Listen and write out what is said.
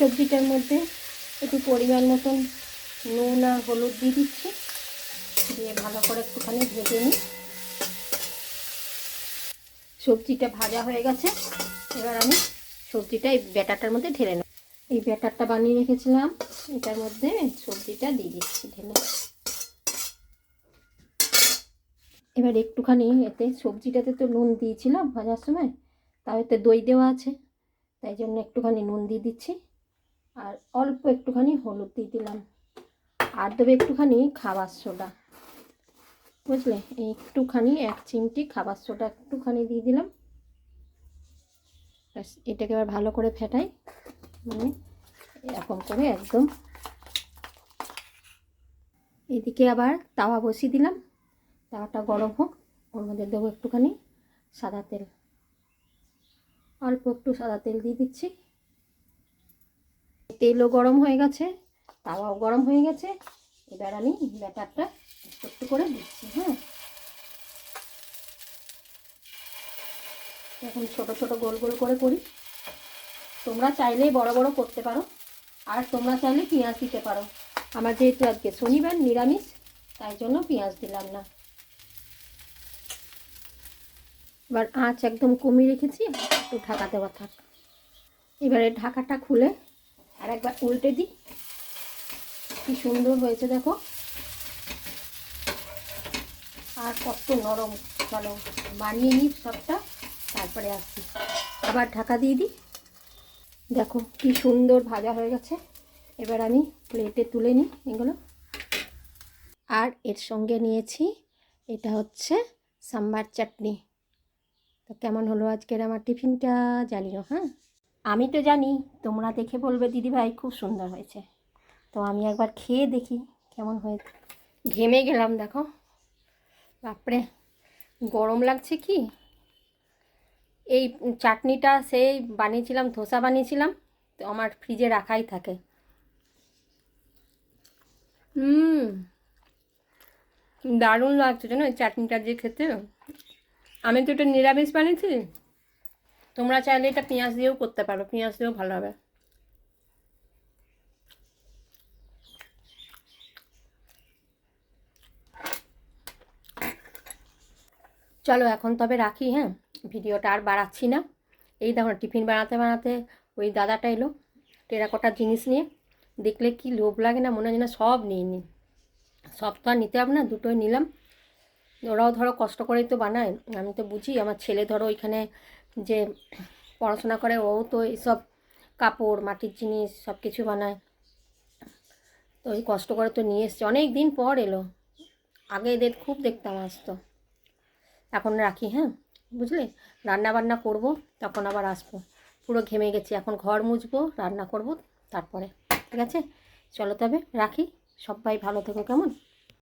সবজিটার মধ্যে একটু পরিমাণ মতন নুন আর হলুদ দিয়ে দিচ্ছি, দিয়ে ভালো করে একটুখানি ভেজে নিই। সবজিটা ভাজা হয়ে গেছে, এবার আমি সবজিটা এই ব্যাটারটার মধ্যে ঢেলে নেব। এই ব্যাটারটা বানিয়ে রেখেছিলাম, এটার মধ্যে সবজিটা দিয়ে দিচ্ছি ঢেলে। এবার একটুখানি এতে, সবজিটাতে তো নুন দিয়েছিলাম ভাজার সময়, তাও এতে দই দেওয়া আছে, তাই জন্য একটুখানি নুন দিয়ে দিচ্ছি, আর অল্প একটুখানি হলুদ দিয়ে দিলাম, আর দেবে একটুখানি খাবার সোডা, বুঝলে, একটুখানি 1 চিমটি খাবার সোডা একটুখানি দিয়ে দিলাম। ব্যাস, এটাকে এবার ভালো করে ফেটাই, মানে এরকম করে একদম। এদিকে আবার তাওয়া বসিয়ে দিলাম, তাওয়াটা গরম হোক, ওর মধ্যে দেবো একটুখানি সাদা তেল, অল্প একটু সাদা তেল দিয়ে দিচ্ছি। তেলও গরম হয়ে গেছে, তাওয়াও গরম হয়ে গেছে, এবার আমি ব্যাটারটা একটু একটু করে দিচ্ছি। হ্যাঁ, এখন ছোট ছোট গোল গোল করে করি, তোমরা চাইলেই বড় বড় করতে পারো, আর তোমরা চাইলে পেঁয়াজ দিতে পারো। আমার যেহেতু আজকে শনিবার নিরামিষ, তাই জন্য পেঁয়াজ দিলাম না। এবার আঁচ একদম কমিয়ে রেখেছি, একটু ঢাকা দেওয়া থাক। এবারে ঢাকাটা খুলে আর একবার উল্টে দিই। কি সুন্দর হয়েছে দেখো, আর কত নরম। চলো বানিয়ে নিই সবটা, তারপরে আসছি। আবার ঢাকা দিয়ে দিই। দেখো কি সুন্দর ভাজা হয়ে গেছে। এবার আমি প্লেটে তুলে নিই এগুলো। আর এর সঙ্গে নিয়েছি, এটা হচ্ছে সাম্বার চাটনি। তো কেমন হলো আজকের আমার টিফিনটা জানিও। হ্যাঁ, আমি তো জানি তোমরা দেখে বলবে দিদিভাই খুব সুন্দর হয়েছে, তো আমি একবার খেয়ে দেখি কেমন হয়েছে। ঘেমে গেলাম দেখো, বাপরে গরম লাগছে কি। এই চাটনিটা সেই বানিয়েছিলাম, ধোসা বানিয়েছিলাম, তো আমার ফ্রিজে রাখাই থাকে। দারুণ লাগছে জানো এই চাটনিটা যে খেতে। আমি তো এটা নিরামিষ বানিয়েছি, তোমরা চাইলে এটা পেঁয়াজ দিয়েও করতে পারো, পেঁয়াজ দিয়েও ভালো হবে। চলো এখন তবে রাখি, হ্যাঁ, ভিডিওটা আর বাড়াচ্ছি না। এই দেখো টিফিন বানাতে বানাতে ওই দাদাটা এলো টেরাকোটার জিনিস নিয়ে, দেখলে কি লোভ লাগে না, মনে হয় যেন সব নিয়ে নিই। সব তো আর নিতে হবে না, দুটোই নিলাম। ওরাও ধরো কষ্ট করেই তো বানায়, আমি তো বুঝি। আমার ছেলে ধরো ওইখানে যে পড়াশোনা করে, ও তো এইসব কাপড় মাটির জিনিস সব কিছু বানায়, তো ওই কষ্ট করে তো নিয়ে এসছে, অনেক দিন পর এলো। আগে এদের খুব দেখতাম আসতো। এখন রাখি, হ্যাঁ, বুঝলে, রান্না বান্না করব, তখন আবার আসবো। পুরো ঘেমে গেছি, এখন ঘর মুছবো, রান্না করব, তারপরে। ঠিক আছে, চলো তবে রাখি। সবাই ভালো থেকো, কেমন।